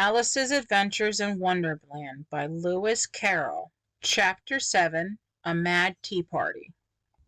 Alice's Adventures in Wonderland by Lewis Carroll. Chapter 7. A Mad Tea Party.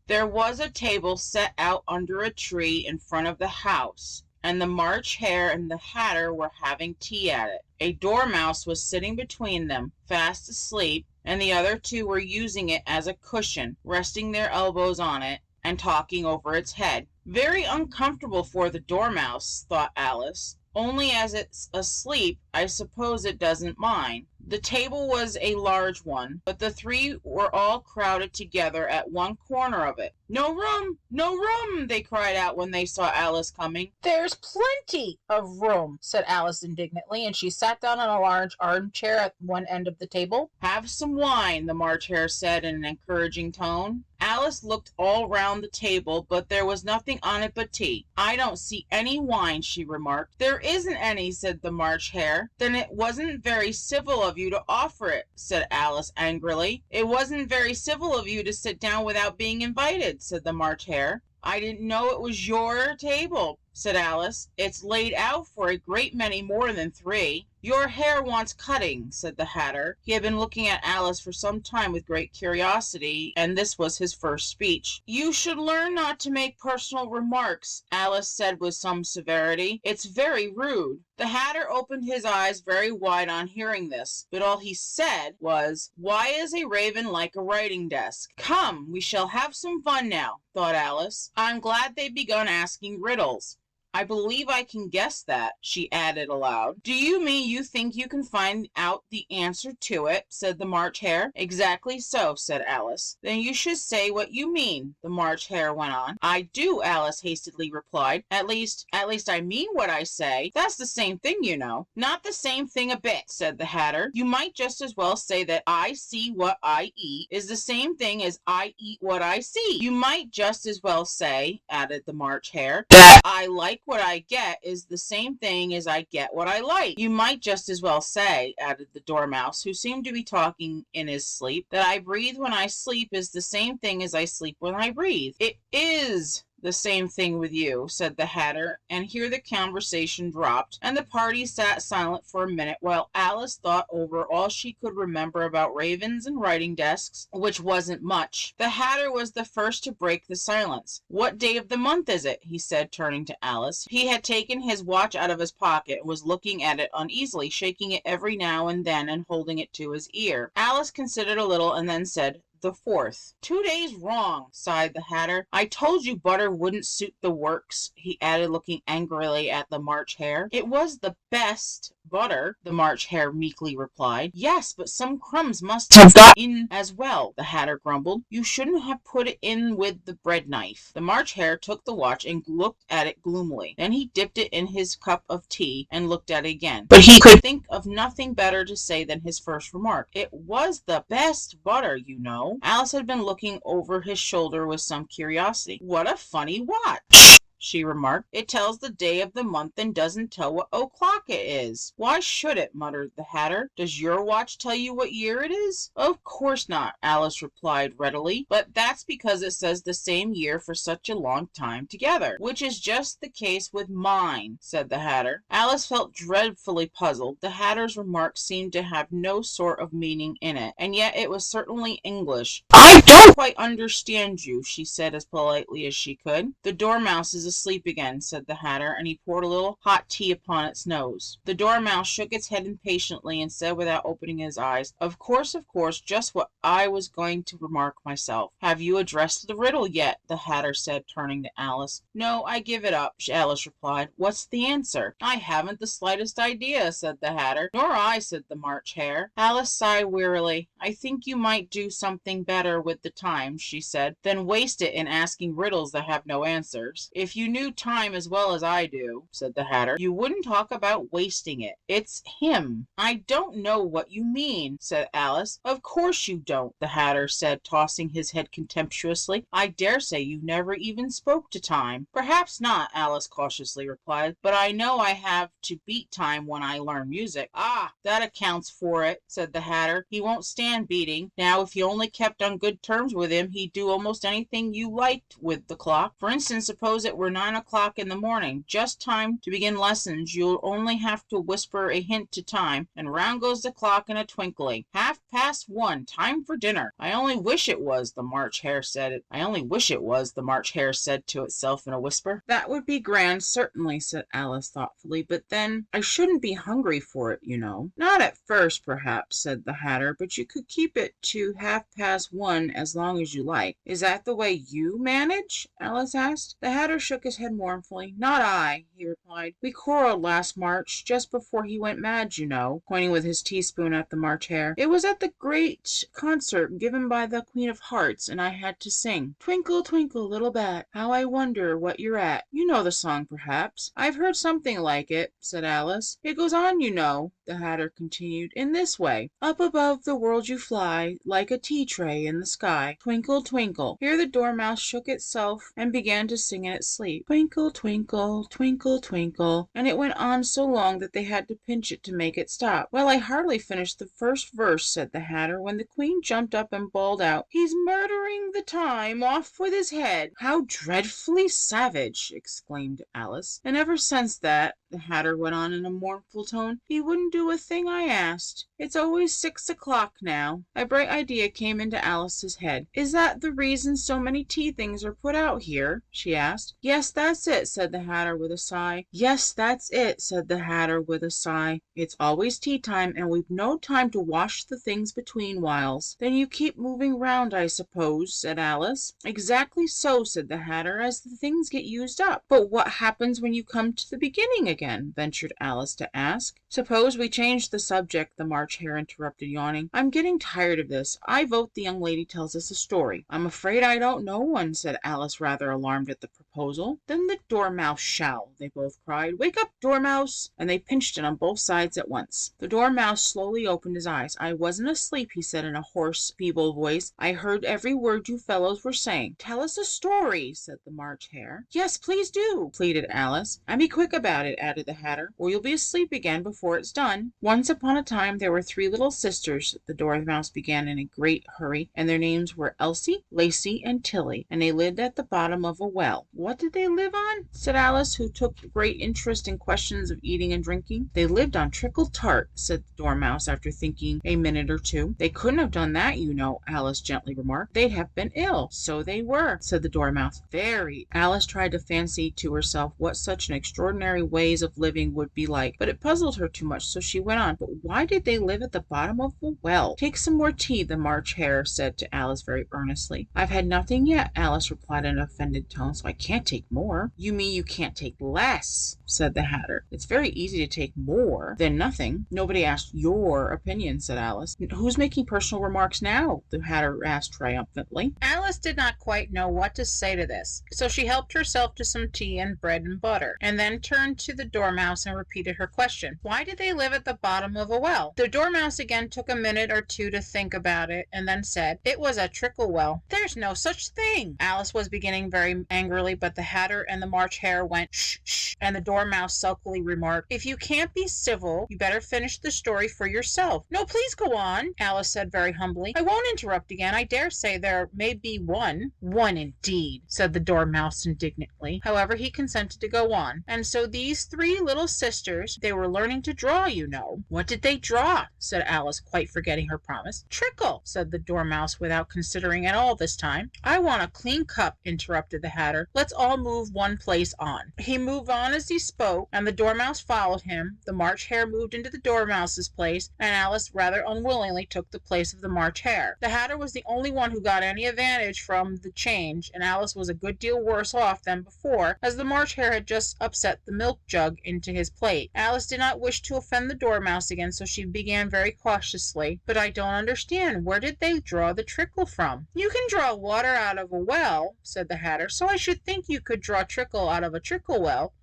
There was a table set out under a tree in front of the house, and the March Hare and the Hatter were having tea at it. A dormouse was sitting between them, fast asleep, and the other two were using it as a cushion, resting their elbows on it and talking over its head. Very uncomfortable for the dormouse, thought Alice. Only as it's asleep, I suppose it doesn't mind. The table was a large one, but the three were all crowded together at one corner of it. "No room! No room!" they cried out when they saw Alice coming. "There's plenty of room," said Alice indignantly, and she sat down in a large armchair at one end of the table. "Have some wine," the March Hare said in an encouraging tone. Alice looked all round the table, but there was nothing on it but tea. "I don't see any wine," she remarked. "There isn't any," said the March Hare. "Then it wasn't very civil of you to offer it," said Alice angrily. "It wasn't very civil of you to sit down without being invited," said the March Hare. "I didn't know it was your table," said Alice. "It's laid out for a great many more than three." "Your hair wants cutting," said the Hatter. He had been looking at Alice for some time with great curiosity, and this was his first speech. "You should learn not to make personal remarks," Alice said with some severity. "It's very rude." The Hatter opened his eyes very wide on hearing this, but all he said was, "Why is a raven like a writing desk?" "Come, we shall have some fun now," thought Alice. "I'm glad they've begun asking riddles. I believe I can guess that," she added aloud. "Do you mean you think you can find out the answer to it?" said the March Hare. "Exactly so," said Alice. "Then you should say what you mean," the March Hare went on. "I do," Alice hastily replied. At least I mean what I say. That's the same thing, you know." "Not the same thing a bit," said the Hatter. "You might just as well say that I see what I eat is the same thing as I eat what I see." "You might just as well say," added the March Hare, "that I like what I get is the same thing as I get what I like." "You might just as well say," added the Dormouse, who seemed to be talking in his sleep, "that I breathe when I sleep is the same thing as I sleep when I breathe." "It is the same thing with you," said the Hatter, and here the conversation dropped, and the party sat silent for a minute while Alice thought over all she could remember about ravens and writing desks, which wasn't much. The Hatter was the first to break the silence. "What day of the month is it?" he said, turning to Alice. He had taken his watch out of his pocket and was looking at it uneasily, shaking it every now and then and holding it to his ear. Alice considered a little and then said, "The 4th. 2 days wrong," sighed the Hatter. "I told you butter wouldn't suit the works," he added, looking angrily at the March Hare. "It was the best butter," the March Hare meekly replied. "Yes, but some crumbs must have got in as well," the Hatter grumbled. "You shouldn't have put it in with the bread knife." The March Hare took the watch and looked at it gloomily. Then he dipped it in his cup of tea and looked at it again. But he could think of nothing better to say than his first remark. "It was the best butter, you know." Alice had been looking over his shoulder with some curiosity. "What a funny watch," she remarked. "It tells the day of the month and doesn't tell what o'clock it is." "Why should it?" muttered the Hatter. "Does your watch tell you what year it is?" "Of course not," Alice replied readily, "but that's because it says the same year for such a long time together." "Which is just the case with mine," said the Hatter. Alice felt dreadfully puzzled. The Hatter's remark seemed to have no sort of meaning in it, and yet it was certainly English. "I don't quite understand you," she said as politely as she could. "The Dormouse is asleep again," said the Hatter, and he poured a little hot tea upon its nose. The Dormouse shook its head impatiently and said without opening his eyes, of course, just what I was going to remark myself." "Have you addressed the riddle yet?" the Hatter said, turning to Alice. "No, I give it up," Alice replied. "What's the answer?" "I haven't the slightest idea," said the Hatter. "Nor I," said the March Hare. Alice sighed wearily. "I think you might do something better with the time," she said, "than waste it in asking riddles that have no answers." "If you knew time as well as I do," said the Hatter, "you wouldn't talk about wasting it. It's him." "I don't know what you mean," said Alice. "Of course you don't," the Hatter said, tossing his head contemptuously. "I dare say you never even spoke to time." "Perhaps not," Alice cautiously replied, "but I know I have to beat time when I learn music." "Ah, that accounts for it," said the Hatter. "He won't stand beating. Now, if you only kept on good terms with him, he'd do almost anything you liked with the clock. For instance, suppose it were 9 o'clock in the morning, just time to begin lessons. You'll only have to whisper a hint to time, and round goes the clock in a twinkling. 1:30, time for dinner. I only wish it was, the March Hare said. I only wish it was, the March Hare said to itself in a whisper. That would be grand, certainly, said Alice thoughtfully, but then I shouldn't be hungry for it, you know. Not at first, perhaps, said the Hatter, but you could keep it to 1:30 as long as you like. Is that the way you manage? Alice asked. The Hatter shook his head mournfully. Not I, he replied. We quarreled last March, just before he went mad, you know, pointing with his teaspoon at the March Hare. It was at the great concert given by the Queen of Hearts, and I had to sing, Twinkle, twinkle, little bat, how I wonder what you're at. You know the song, perhaps. I've heard something like it, said Alice. It goes on, you know, the Hatter continued, in this way. Up above the world you fly, like a tea-tray in the sky. Twinkle, twinkle. Here the Dormouse shook itself and began to sing in its sleep. Twinkle, twinkle, twinkle, twinkle. And it went on so long that they had to pinch it to make it stop. Well, I hardly finished the first verse, said the Hatter, when the Queen jumped up and bawled out, He's murdering the time, off with his head. How dreadfully savage, exclaimed Alice. And ever since that, the Hatter went on in a mournful tone, he wouldn't do a thing I asked. It's always 6 o'clock now. A bright idea came into Alice's head. Is that the reason so many tea things are put out here? She asked. Yes, that's it, said the Hatter with a sigh. Yes, that's it, said the Hatter with a sigh. It's always tea time, and we've no time to wash the things between whiles. Then you keep moving round, I suppose, said Alice. Exactly so, said the Hatter, as the things get used up. But what happens when you come to the beginning again? Ventured Alice to ask. Suppose we change the subject, the March Hare interrupted, yawning. I'm getting tired of this. I vote the young lady tells us a story. I'm afraid I don't know one, said Alice, rather alarmed at the proposal. Then the Dormouse shall, they both cried. Wake up, Dormouse! And they pinched it on both sides at once. The Dormouse slowly opened his eyes. I wasn't asleep, he said in a hoarse, feeble voice. I heard every word you fellows were saying. Tell us a story, said the March Hare. Yes, please do, pleaded Alice. And be quick about it, added the Hatter, or you'll be asleep again before it's done. Once upon a time there were 3 little sisters, the Dormouse began in a great hurry, and their names were Elsie, Lacie, and Tilly, and they lived at the bottom of a well. What did they live on? Said Alice, who took great interest in questions of eating and drinking. They lived on treacle tart, said the Dormouse after thinking a minute or two. They couldn't have done that, you know, Alice gently remarked. They'd have been ill. So they were, said the Dormouse. Very. Alice tried to fancy to herself what such an extraordinary ways of living would be like, but it puzzled her too much, so she went on. But why did they live at the bottom of a well? Take some more tea, the March Hare said to Alice very earnestly. I've had nothing yet, Alice replied in an offended tone, so I can't take more. You mean you can't take less, said the Hatter. It's very easy to take more than nothing. Nobody asked your opinion, said Alice. Who's making personal remarks now? The Hatter asked triumphantly. Alice did not quite know what to say to this, so she helped herself to some tea and bread and butter, and then turned to the Dormouse and repeated her question. Why did they live at the bottom of a well? The Dormouse again took a minute or two to think about it, and then said, It was a trickle well. There's no such thing. Alice was beginning very angrily, but the Hatter and the March Hare went, Shh, shh, and the Dormouse sulkily remarked, If you can't be civil, you better finish the story for yourself. No, please go on, Alice said very humbly. I won't interrupt again. I dare say there may be one. One indeed, said the Dormouse indignantly. However, he consented to go on. And so these 3 little sisters, they were learning to draw, you know. What did they draw? Said Alice, quite forgetting her promise. Trickle, said the Dormouse without considering at all this time. I want a clean cup, interrupted the Hatter. Let's all move one place on. He moved on as he spoke, and the Dormouse followed him. The March Hare moved into the Dormouse's place, and Alice rather unwillingly took the place of the March Hare. The Hatter was the only one who got any advantage from the change, and Alice was a good deal worse off than before, as the March Hare had just upset the milk jug into his plate. Alice did not wish to offend the Dormouse again, so she began very cautiously. But I don't understand. Where did they draw the trickle from? You can draw water out of a well, said the Hatter, so I should think you could draw trickle out of a trickle well.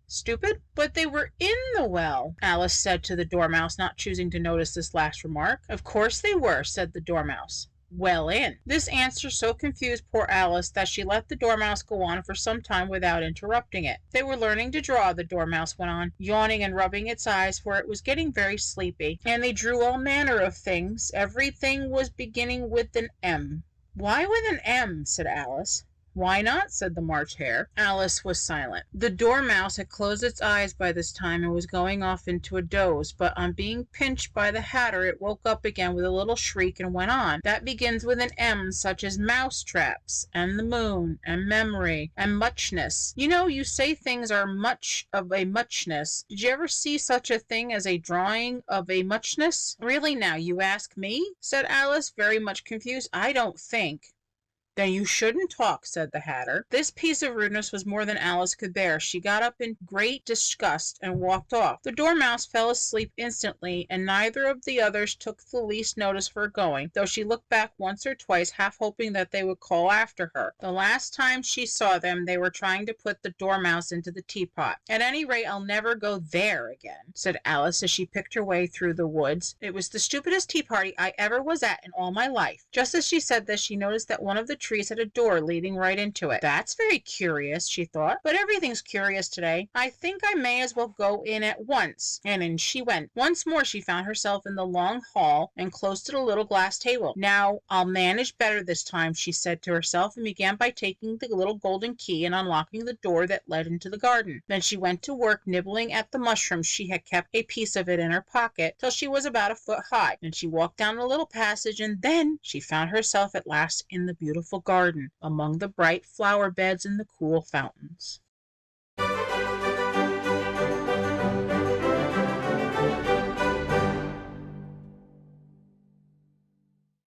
Stupid. But they were in the well, Alice said to the Dormouse, not choosing to notice this last remark. Of course they were, said the Dormouse. Well in. This answer so confused poor Alice that she let the Dormouse go on for some time without interrupting it. They were learning to draw, the Dormouse went on, yawning and rubbing its eyes, for it was getting very sleepy. And they drew all manner of things. Everything was beginning with an M. Why with an M? Said Alice. "Why not?" said the March Hare. Alice was silent. The Dormouse had closed its eyes by this time and was going off into a doze, but on being pinched by the Hatter it woke up again with a little shriek and went on. "That begins with an M, such as mouse traps, and the moon, and memory, and muchness. You know, you say things are much of a muchness. Did you ever see such a thing as a drawing of a muchness?" "Really now, you ask me?" said Alice, very much confused. "I don't think." "Then you shouldn't talk," said the Hatter. This piece of rudeness was more than Alice could bear. She got up in great disgust and walked off. The Dormouse fell asleep instantly, and neither of the others took the least notice of her going, though she looked back once or twice, half hoping that they would call after her. The last time she saw them they were trying to put the Dormouse into the teapot. "At any rate, I'll never go there again," said Alice as she picked her way through the woods. "It was the stupidest tea party I ever was at in all my life." Just as she said this, she noticed that one of the trees had a door leading right into it. "That's very curious," she thought, "but everything's curious today. I think I may as well go in at once." And in she went. Once more she found herself in the long hall and close to the little glass table. "Now I'll manage better this time," she said to herself, and began by taking the little golden key and unlocking the door that led into the garden. Then she went to work nibbling at the mushrooms. She had kept a piece of it in her pocket till she was about a foot high. Then she walked down a little passage, and then she found herself at last in the beautiful garden, among the bright flower beds and the cool fountains.